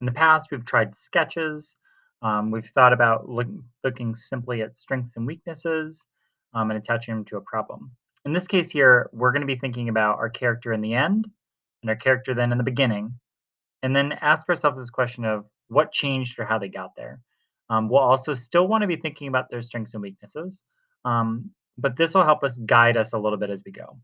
In the past, we've tried sketches. We've thought about looking simply at strengths and weaknesses and attaching them to a problem. In this case here, we're going to be thinking about our character in the end and our character then in the beginning, and then ask ourselves this question of what changed or how they got there. We'll also still want to be thinking about their strengths and weaknesses, but this will help us guide us a little bit as we go.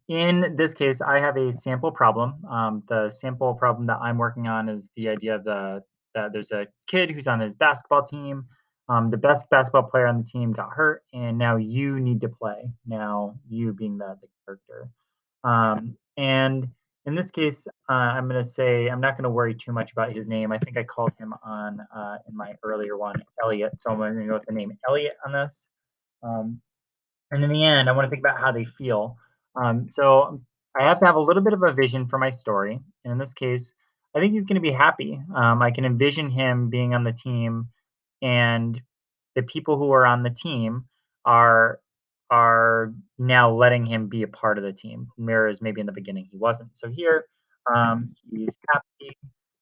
In this case, I have a sample problem. The sample problem that I'm working on is the idea of that there's a kid who's on his basketball team. The best basketball player on the team got hurt, and now you need to play. Now you being the character. And in this case, I'm going to say I'm not going to worry too much about his name. I think I called him on in my earlier one, Elliot. So I'm going to go with the name Elliot on this. Um, and in the end, I want to think about how they feel. So I have to have a little bit of a vision for my story. And in this case, I think he's going to be happy. I can envision him being on the team, and the people who are on the team are are now letting him be a part of the team. Whereas maybe in the beginning he wasn't. So here, he's happy.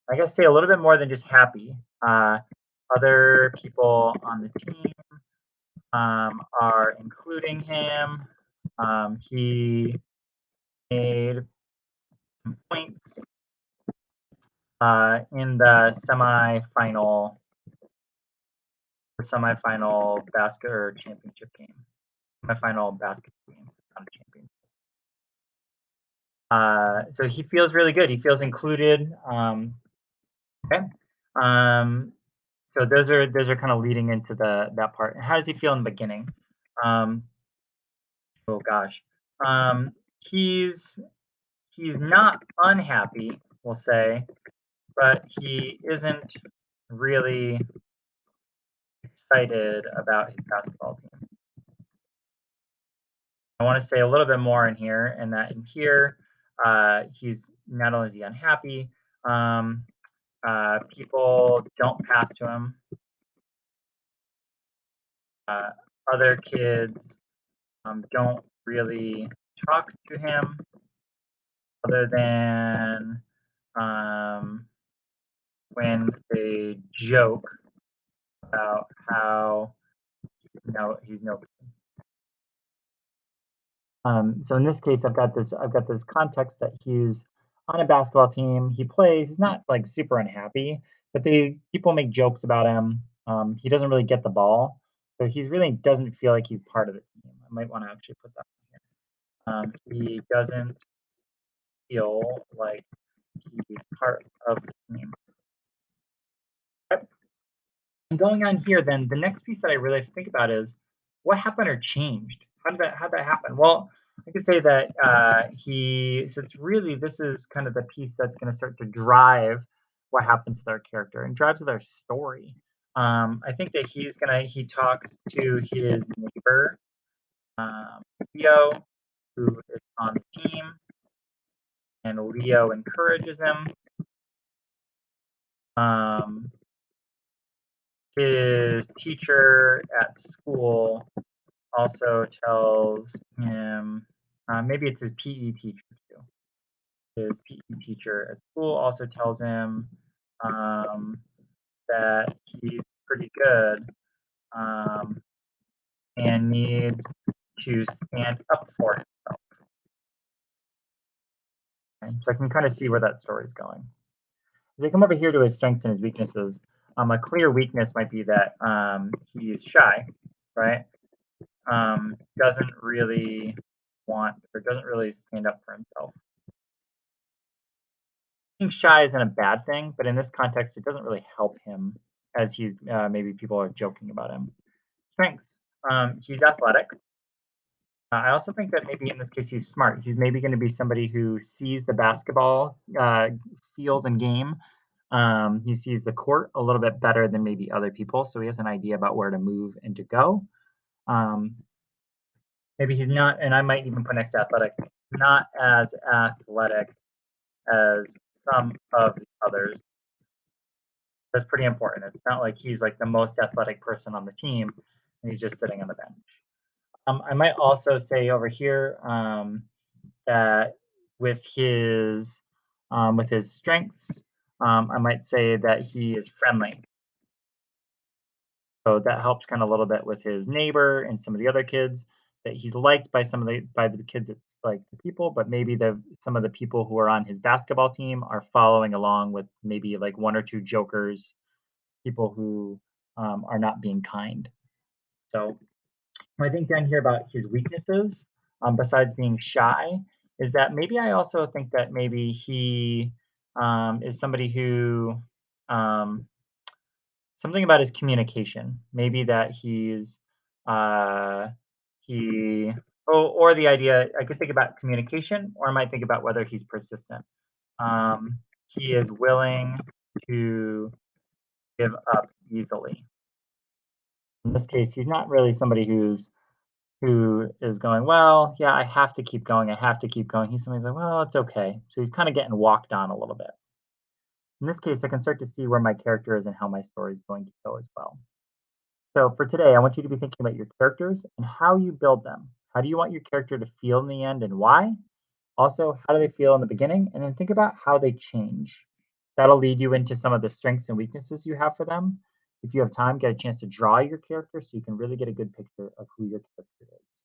I gotta say a little bit more than just happy. Other people on the team are including him. He made some points in the semifinal basket or championship game, semifinal basketball game, not a champion. So he feels really good. He feels included. Okay. Um, so those are kind of leading into the that part. How does he feel in the beginning? Um, oh gosh. Um, he's he's not unhappy, we'll say, but he isn't really excited about his basketball team. I want to say a little bit more in here, and that in here, he's not only is he unhappy, um, people don't pass to him. Uh, Other kids don't really talk to him, other than um, when they joke about how he's no. So in this case, I've got this context that he's on a basketball team. He plays. He's not like super unhappy, but they people make jokes about him. He doesn't really get the ball, so he's really doesn't feel like he's part of the team. I might want to actually put that in here. He doesn't feel like he's part of the team. Yep. And going on here, then the next piece that I really have to think about is what happened or changed. How did that happen? Well, I could say that he. So it's really this is kind of the piece that's going to start to drive what happens with our character and drives with our story. I think that he talks to his neighbor um, Leo, who is on the team, and Leo encourages him. Um, his teacher at school also tells him, maybe it's his PE teacher too. His PE teacher at school also tells him um, that he's pretty good um, and needs to stand up for himself. Okay? So I can kind of see where that story is going. As I come over here to his strengths and his weaknesses, a clear weakness might be that he's shy, right? Doesn't really want or doesn't really stand up for himself. Being shy isn't a bad thing, but in this context, it doesn't really help him as he's maybe people are joking about him. Strengths. He's athletic. I also think that maybe in this case he's smart. He's maybe going to be somebody who sees the basketball field and game. He sees the court a little bit better than maybe other people, so he has an idea about where to move and to go. Um, Maybe he's not, and I might even put next to athletic, not as athletic as some of the others. That's pretty important. It's not like he's like the most athletic person on the team and he's just sitting on the bench. I might also say over here that with his with his strengths, I might say that he is friendly. So that helps kind of a little bit with his neighbor and some of the other kids, that he's liked by some of the kids, it's like the people, but maybe the some of the people who are on his basketball team are following along with maybe like one or two jokers, people who are not being kind. So I think down here about his weaknesses, besides being shy, is that maybe I also think that maybe he is somebody who um, something about his communication. Maybe that uh, he or the idea I could think about communication, or I might think about whether he's persistent. He is willing to give up easily. In this case, he's not really somebody who is going, well, yeah, I have to keep going. I have to keep going. He's somebody who's like, well, it's okay. So he's kind of getting walked on a little bit. In this case, I can start to see where my character is and how my story is going to go as well. So for today, I want you to be thinking about your characters and how you build them. How do you want your character to feel in the end and why? Also, how do they feel in the beginning? And then think about how they change. That'll lead you into some of the strengths and weaknesses you have for them. If you have time, get a chance to draw your character so you can really get a good picture of who your character is.